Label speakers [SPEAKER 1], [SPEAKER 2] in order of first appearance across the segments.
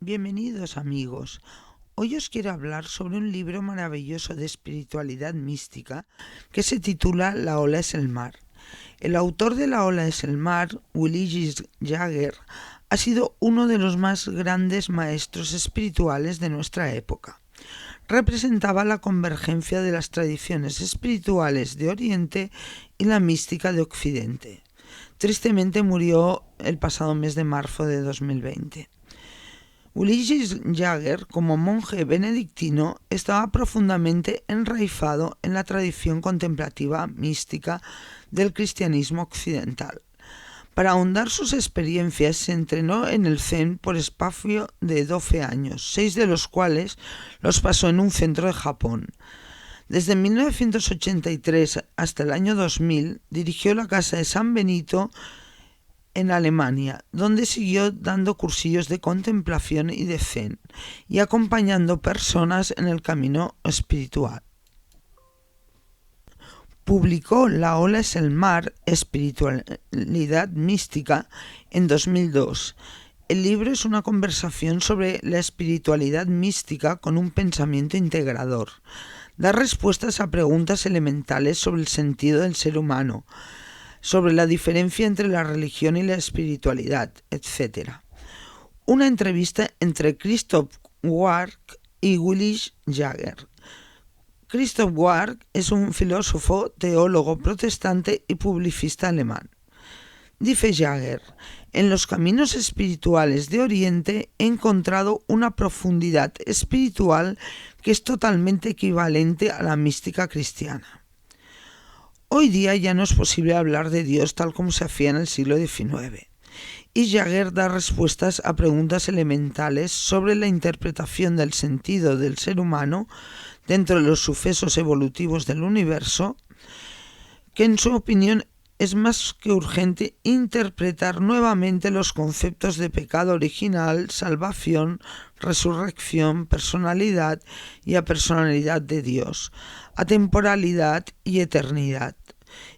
[SPEAKER 1] Bienvenidos amigos. Hoy os quiero hablar sobre un libro maravilloso de espiritualidad mística que se titula La ola es el mar. El autor de La ola es el mar, Willis Jagger, ha sido uno de los más grandes maestros espirituales de nuestra época. Representaba la convergencia de las tradiciones espirituales de Oriente y la mística de Occidente. Tristemente murió el pasado mes de marzo de 2020. Willis Jagger, como monje benedictino, estaba profundamente enraizado en la tradición contemplativa mística del cristianismo occidental. Para ahondar sus experiencias se entrenó en el Zen por espacio de 12 años, 6 de los cuales los pasó en un centro de Japón. Desde 1983 hasta el año 2000 dirigió la Casa de San Benito en Alemania, donde siguió dando cursillos de contemplación y de Zen y acompañando personas en el camino espiritual. Publicó La ola es el mar, espiritualidad mística, en 2002. El libro es una conversación sobre la espiritualidad mística con un pensamiento integrador. Da respuestas a preguntas elementales sobre el sentido del ser humano, sobre la diferencia entre la religión y la espiritualidad, etc. Una entrevista entre Christoph Warg y Willis Jagger. Christoph Warg es un filósofo, teólogo protestante y publicista alemán. Dice Jagger: en los caminos espirituales de Oriente he encontrado una profundidad espiritual que es totalmente equivalente a la mística cristiana. Hoy día ya no es posible hablar de Dios tal como se hacía en el siglo XIX. Y Jagger da respuestas a preguntas elementales sobre la interpretación del sentido del ser humano dentro de los sucesos evolutivos del universo, que en su opinión es más que urgente interpretar nuevamente los conceptos de pecado original, salvación, resurrección, personalidad y apersonalidad de Dios, atemporalidad y eternidad.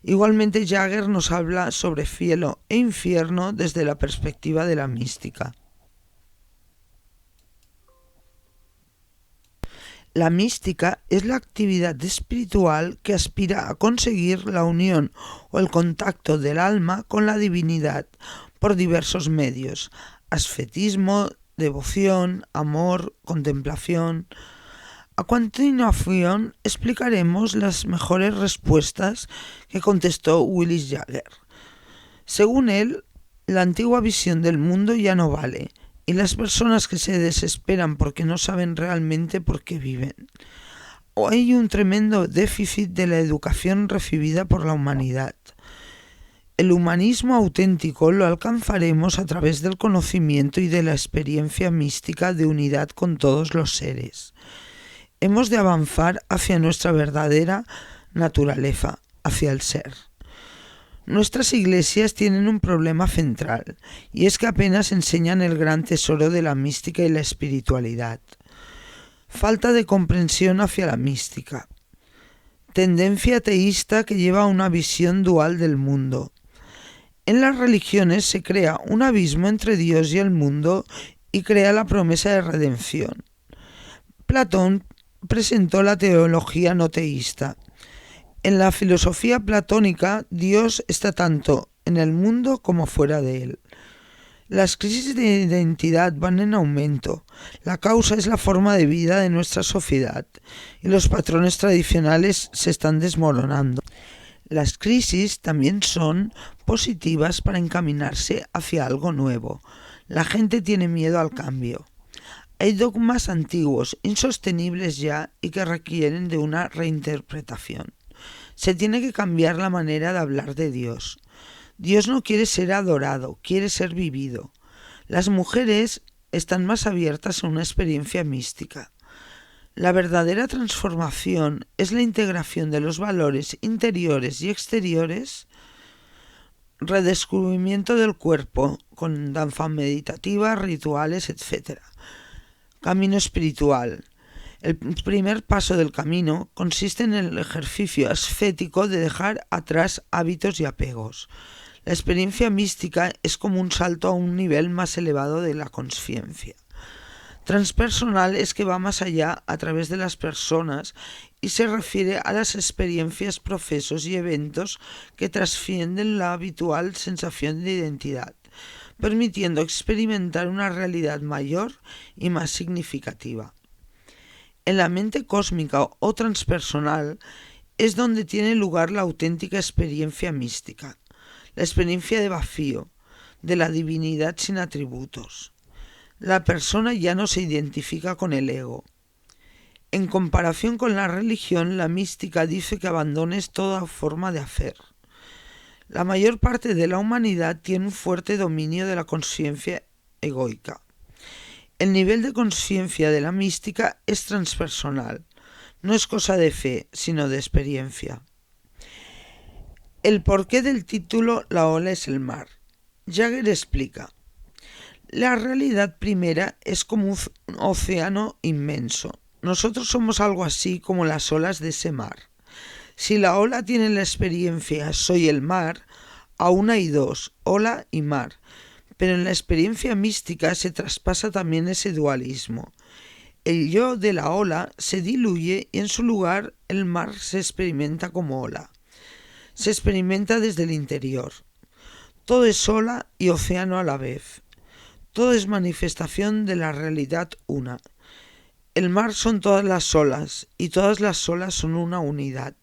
[SPEAKER 1] Igualmente Jagger nos habla sobre cielo e infierno desde la perspectiva de la mística. La mística es la actividad espiritual que aspira a conseguir la unión o el contacto del alma con la divinidad por diversos medios: ascetismo, devoción, amor, contemplación. A continuación explicaremos las mejores respuestas que contestó Willis Jagger. Según él, la antigua visión del mundo ya no vale, y las personas que se desesperan porque no saben realmente por qué viven. O hay un tremendo déficit de la educación recibida por la humanidad. El humanismo auténtico lo alcanzaremos a través del conocimiento y de la experiencia mística de unidad con todos los seres. Hemos de avanzar hacia nuestra verdadera naturaleza, hacia el ser. Nuestras iglesias tienen un problema central, y es que apenas enseñan el gran tesoro de la mística y la espiritualidad. Falta de comprensión hacia la mística. Tendencia ateísta que lleva a una visión dual del mundo. En las religiones se crea un abismo entre Dios y el mundo y crea la promesa de redención. Platón presentó la teología no teísta. En la filosofía platónica, Dios está tanto en el mundo como fuera de él. Las crisis de identidad van en aumento. La causa es la forma de vida de nuestra sociedad y los patrones tradicionales se están desmoronando. Las crisis también son positivas para encaminarse hacia algo nuevo. La gente tiene miedo al cambio. Hay dogmas antiguos, insostenibles ya y que requieren de una reinterpretación. Se tiene que cambiar la manera de hablar de Dios. Dios no quiere ser adorado, quiere ser vivido. Las mujeres están más abiertas a una experiencia mística. La verdadera transformación es la integración de los valores interiores y exteriores, redescubrimiento del cuerpo con danza meditativa, rituales, etc. Camino espiritual. El primer paso del camino consiste en el ejercicio ascético de dejar atrás hábitos y apegos. La experiencia mística es como un salto a un nivel más elevado de la consciencia. Transpersonal es que va más allá a través de las personas y se refiere a las experiencias, procesos y eventos que trascienden la habitual sensación de identidad, permitiendo experimentar una realidad mayor y más significativa. En la mente cósmica o transpersonal es donde tiene lugar la auténtica experiencia mística, la experiencia de vacío, de la divinidad sin atributos. La persona ya no se identifica con el ego. En comparación con la religión, la mística dice que abandones toda forma de hacer. La mayor parte de la humanidad tiene un fuerte dominio de la conciencia egoica. El nivel de conciencia de la mística es transpersonal. No es cosa de fe, sino de experiencia. El porqué del título La ola es el mar. Jagger explica: la realidad primera es como un océano inmenso. Nosotros somos algo así como las olas de ese mar. Si la ola tiene la experiencia soy el mar, aún hay dos, ola y mar. Pero en la experiencia mística se traspasa también ese dualismo. El yo de la ola se diluye y en su lugar el mar se experimenta como ola. Se experimenta desde el interior. Todo es ola y océano a la vez. Todo es manifestación de la realidad una. El mar son todas las olas y todas las olas son una unidad.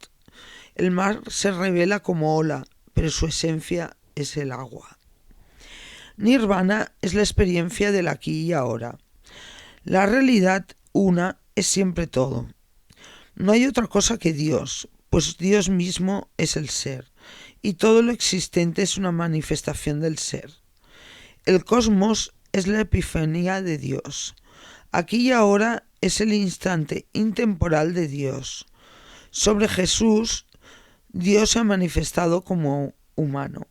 [SPEAKER 1] El mar se revela como ola, pero su esencia es el agua. Nirvana es la experiencia del aquí y ahora. La realidad una es siempre todo. No hay otra cosa que Dios, pues Dios mismo es el ser, y todo lo existente es una manifestación del ser. El cosmos es la epifanía de Dios. Aquí y ahora es el instante intemporal de Dios. Sobre Jesús, Dios se ha manifestado como humano.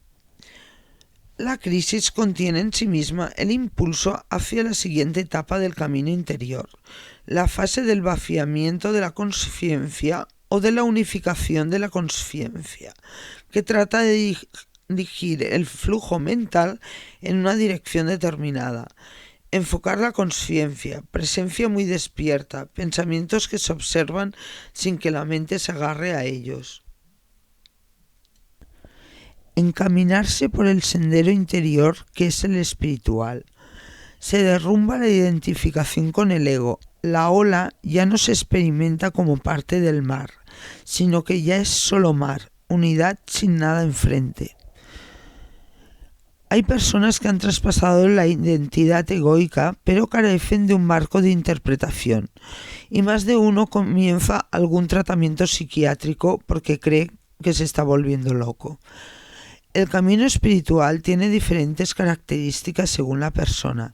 [SPEAKER 1] La crisis contiene en sí misma el impulso hacia la siguiente etapa del camino interior, la fase del vaciamiento de la conciencia o de la unificación de la conciencia, que trata de dirigir el flujo mental en una dirección determinada. Enfocar la conciencia, presencia muy despierta, pensamientos que se observan sin que la mente se agarre a ellos. Encaminarse por el sendero interior que es el espiritual. Se derrumba la identificación con el ego. La ola ya no se experimenta como parte del mar, sino que ya es solo mar, unidad sin nada enfrente. Hay personas que han traspasado la identidad egoica, pero carecen de un marco de interpretación, y más de uno comienza algún tratamiento psiquiátrico porque cree que se está volviendo loco. El camino espiritual tiene diferentes características según la persona,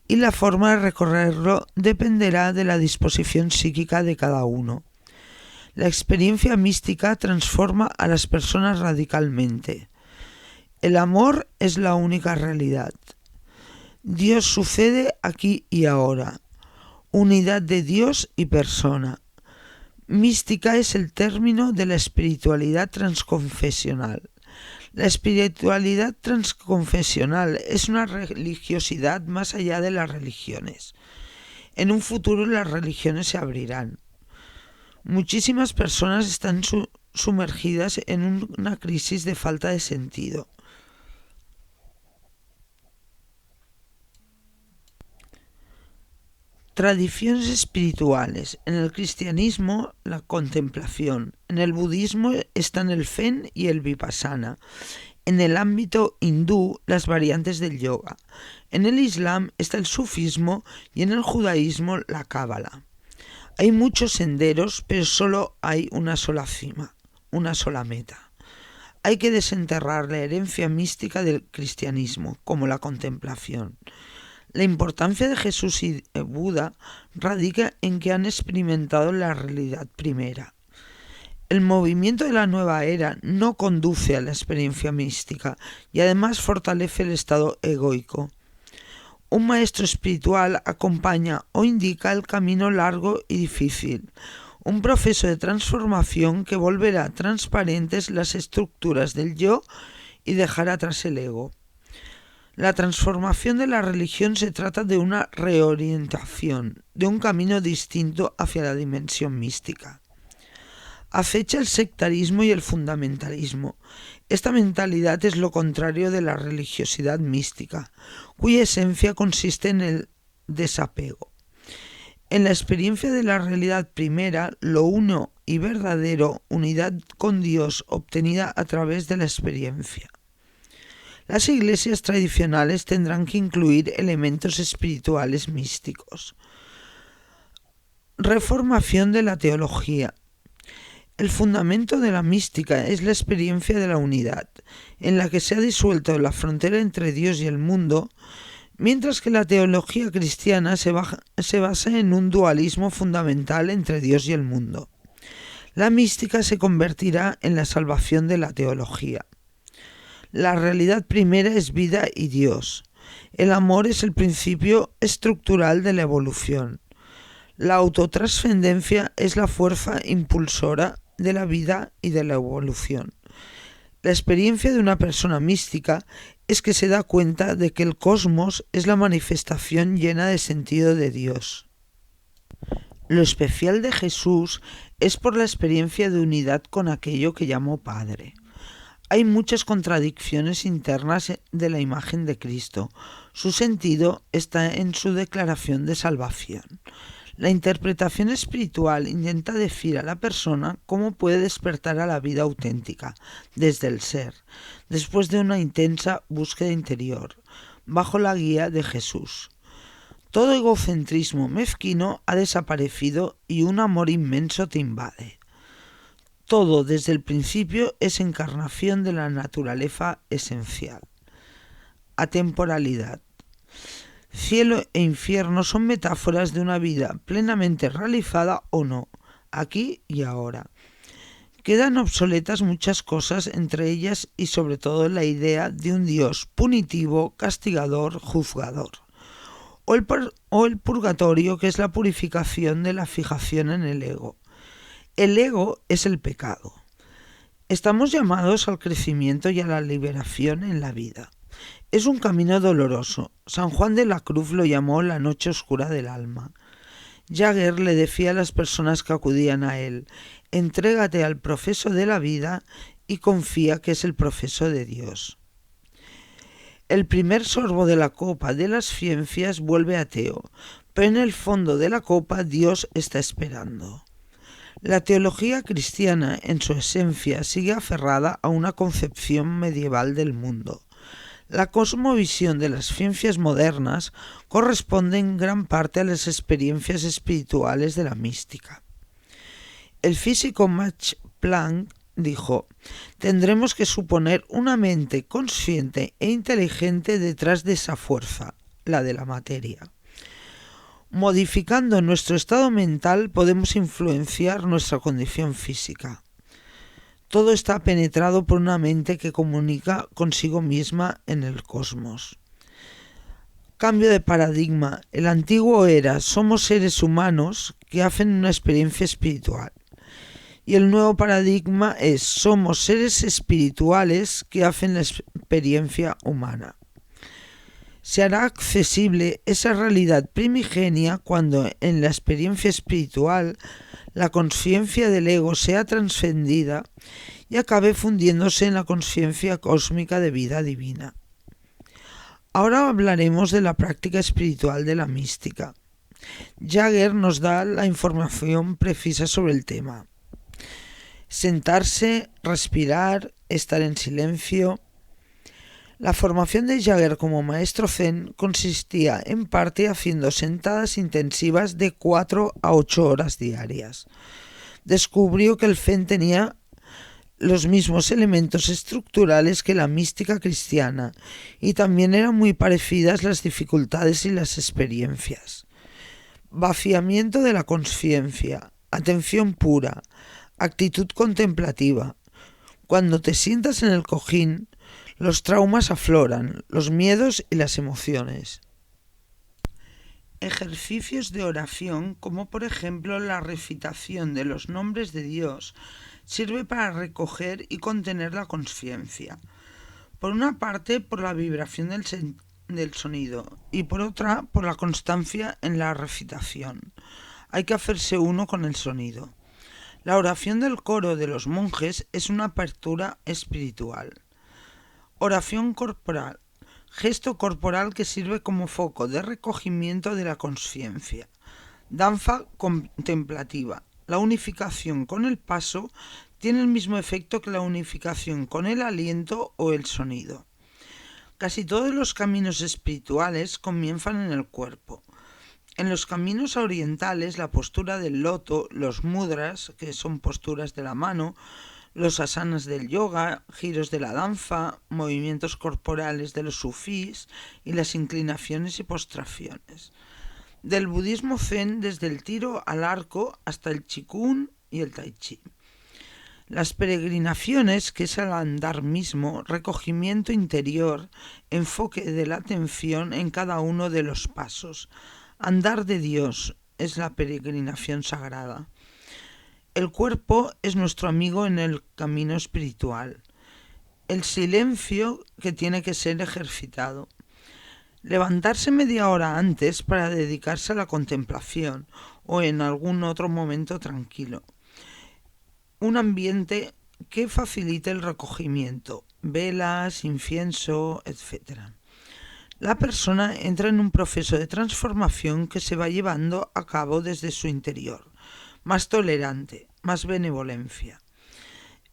[SPEAKER 1] y la forma de recorrerlo dependerá de la disposición psíquica de cada uno. La experiencia mística transforma a las personas radicalmente. El amor es la única realidad. Dios sucede aquí y ahora. Unidad de Dios y persona. Mística es el término de la espiritualidad transconfesional. La espiritualidad transconfesional es una religiosidad más allá de las religiones. En un futuro las religiones se abrirán. Muchísimas personas están sumergidas en una crisis de falta de sentido. Tradiciones espirituales. En el cristianismo, la contemplación. En el budismo están el zen y el vipassana. En el ámbito hindú, las variantes del yoga. En el islam está el sufismo y en el judaísmo la cábala. Hay muchos senderos, pero solo hay una sola cima, una sola meta. Hay que desenterrar la herencia mística del cristianismo, como la contemplación. La importancia de Jesús y de Buda radica en que han experimentado la realidad primera. El movimiento de la nueva era no conduce a la experiencia mística y además fortalece el estado egoico. Un maestro espiritual acompaña o indica el camino largo y difícil, un proceso de transformación que volverá transparentes las estructuras del yo y dejará atrás el ego. La transformación de la religión se trata de una reorientación, de un camino distinto hacia la dimensión mística. Acecha el sectarismo y el fundamentalismo. Esta mentalidad es lo contrario de la religiosidad mística, cuya esencia consiste en el desapego. En la experiencia de la realidad primera, lo uno y verdadero, unidad con Dios obtenida a través de la experiencia. Las iglesias tradicionales tendrán que incluir elementos espirituales místicos. Reformación de la teología. El fundamento de la mística es la experiencia de la unidad, en la que se ha disuelto la frontera entre Dios y el mundo, mientras que la teología cristiana se basa en un dualismo fundamental entre Dios y el mundo. La mística se convertirá en la salvación de la teología. La realidad primera es vida y Dios. El amor es el principio estructural de la evolución. La autotrascendencia es la fuerza impulsora de la vida y de la evolución. La experiencia de una persona mística es que se da cuenta de que el cosmos es la manifestación llena de sentido de Dios. Lo especial de Jesús es por la experiencia de unidad con aquello que llamó Padre. Hay muchas contradicciones internas de la imagen de Cristo. Su sentido está en su declaración de salvación. La interpretación espiritual intenta decir a la persona cómo puede despertar a la vida auténtica, desde el ser, después de una intensa búsqueda interior, bajo la guía de Jesús. Todo egocentrismo mezquino ha desaparecido y un amor inmenso te invade. Todo desde el principio es encarnación de la naturaleza esencial. Atemporalidad. Cielo e infierno son metáforas de una vida plenamente realizada o no, aquí y ahora. Quedan obsoletas muchas cosas, entre ellas y sobre todo la idea de un Dios punitivo, castigador, juzgador. O el purgatorio, que es la purificación de la fijación en el ego. El ego es el pecado. Estamos llamados al crecimiento y a la liberación en la vida. Es un camino doloroso. San Juan de la Cruz lo llamó la noche oscura del alma. Jagger le decía a las personas que acudían a él: entrégate al proceso de la vida y confía que es el proceso de Dios. El primer sorbo de la copa de las ciencias vuelve ateo, pero en el fondo de la copa Dios está esperando. La teología cristiana, en su esencia, sigue aferrada a una concepción medieval del mundo. La cosmovisión de las ciencias modernas corresponde en gran parte a las experiencias espirituales de la mística. El físico Max Planck dijo: tendremos que suponer una mente consciente e inteligente detrás de esa fuerza, la de la materia. Modificando nuestro estado mental podemos influenciar nuestra condición física. Todo está penetrado por una mente que comunica consigo misma en el cosmos. Cambio de paradigma. El antiguo era: somos seres humanos que hacen una experiencia espiritual. Y el nuevo paradigma es: somos seres espirituales que hacen la experiencia humana. Se hará accesible esa realidad primigenia cuando en la experiencia espiritual la conciencia del ego sea trascendida y acabe fundiéndose en la conciencia cósmica de vida divina. Ahora hablaremos de la práctica espiritual de la mística. Jagger nos da la información precisa sobre el tema. Sentarse, respirar, estar en silencio. La formación de Jagger como maestro zen consistía en parte haciendo sentadas intensivas de 4 a 8 horas diarias. Descubrió que el zen tenía los mismos elementos estructurales que la mística cristiana y también eran muy parecidas las dificultades y las experiencias. Vaciamiento de la conciencia, atención pura, actitud contemplativa. Cuando te sientas en el cojín, los traumas afloran, los miedos y las emociones. Ejercicios de oración, como por ejemplo la recitación de los nombres de Dios, sirve para recoger y contener la conciencia. Por una parte, por la vibración del sonido y por otra, por la constancia en la recitación. Hay que hacerse uno con el sonido. La oración del coro de los monjes es una apertura espiritual. Oración corporal. Gesto corporal que sirve como foco de recogimiento de la conciencia. Danza contemplativa. La unificación con el paso tiene el mismo efecto que la unificación con el aliento o el sonido. Casi todos los caminos espirituales comienzan en el cuerpo. En los caminos orientales, la postura del loto, los mudras, que son posturas de la mano, los asanas del yoga, giros de la danza, movimientos corporales de los sufís y las inclinaciones y postraciones. Del budismo zen, desde el tiro al arco hasta el qigong y el tai chi. Las peregrinaciones, que es el andar mismo, recogimiento interior, enfoque de la atención en cada uno de los pasos. Andar de Dios es la peregrinación sagrada. El cuerpo es nuestro amigo en el camino espiritual. El silencio que tiene que ser ejercitado. Levantarse media hora antes para dedicarse a la contemplación o en algún otro momento tranquilo. Un ambiente que facilite el recogimiento, velas, incienso, etc. La persona entra en un proceso de transformación que se va llevando a cabo desde su interior, más tolerante, más benevolencia.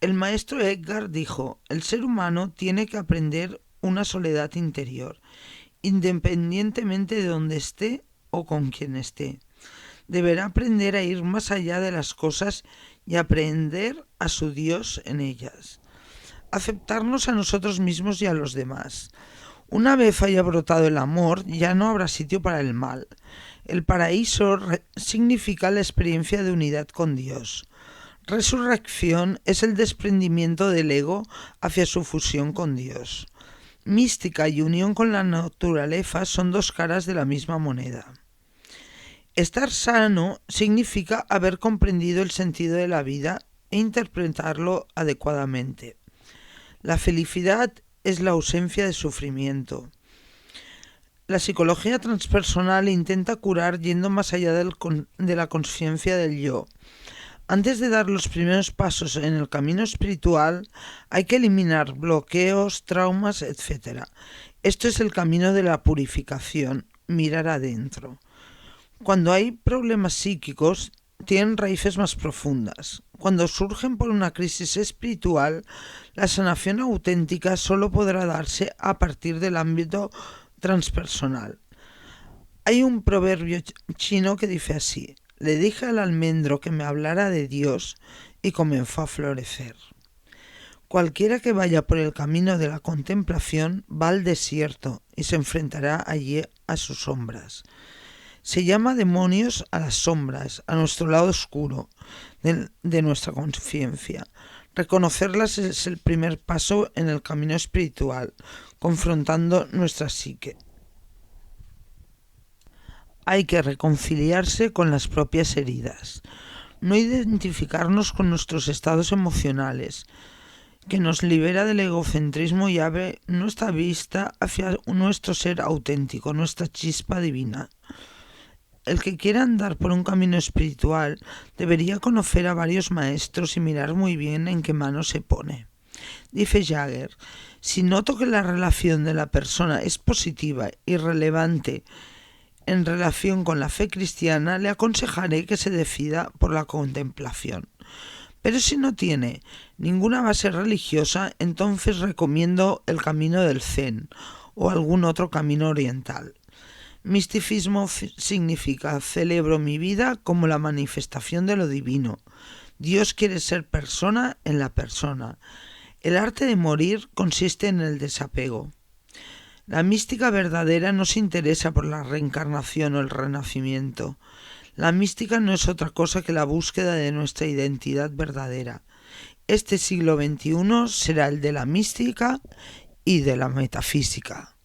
[SPEAKER 1] El maestro Edgar dijo: el ser humano tiene que aprender una soledad interior, independientemente de donde esté o con quien esté. Deberá aprender a ir más allá de las cosas y aprender a su Dios en ellas. Aceptarnos a nosotros mismos y a los demás. Una vez haya brotado el amor, ya no habrá sitio para el mal. El paraíso significa la experiencia de unidad con Dios. Resurrección es el desprendimiento del ego hacia su fusión con Dios. Mística y unión con la naturaleza son dos caras de la misma moneda. Estar sano significa haber comprendido el sentido de la vida e interpretarlo adecuadamente. La felicidad es la ausencia de sufrimiento. La psicología transpersonal intenta curar yendo más allá de la conciencia del yo. Antes de dar los primeros pasos en el camino espiritual, hay que eliminar bloqueos, traumas, etc. Esto es el camino de la purificación, mirar adentro. Cuando hay problemas psíquicos, tienen raíces más profundas. Cuando surgen por una crisis espiritual, la sanación auténtica solo podrá darse a partir del ámbito transpersonal. Hay un proverbio chino que dice así: le dije al almendro que me hablara de Dios y comenzó a florecer. Cualquiera que vaya por el camino de la contemplación va al desierto y se enfrentará allí a sus sombras. Se llama demonios a las sombras, a nuestro lado oscuro de nuestra conciencia. Reconocerlas es el primer paso en el camino espiritual, confrontando nuestra psique. Hay que reconciliarse con las propias heridas, no identificarnos con nuestros estados emocionales, que nos libera del egocentrismo y abre nuestra vista hacia nuestro ser auténtico, nuestra chispa divina. El que quiera andar por un camino espiritual debería conocer a varios maestros y mirar muy bien en qué mano se pone. Dice Jagger: si noto que la relación de la persona es positiva y relevante en relación con la fe cristiana, le aconsejaré que se decida por la contemplación. Pero si no tiene ninguna base religiosa, entonces recomiendo el camino del Zen o algún otro camino oriental. Misticismo significa: celebro mi vida como la manifestación de lo divino. Dios quiere ser persona en la persona. El arte de morir consiste en el desapego. La mística verdadera no se interesa por la reencarnación o el renacimiento. La mística no es otra cosa que la búsqueda de nuestra identidad verdadera. Este siglo XXI será el de la mística y de la metafísica.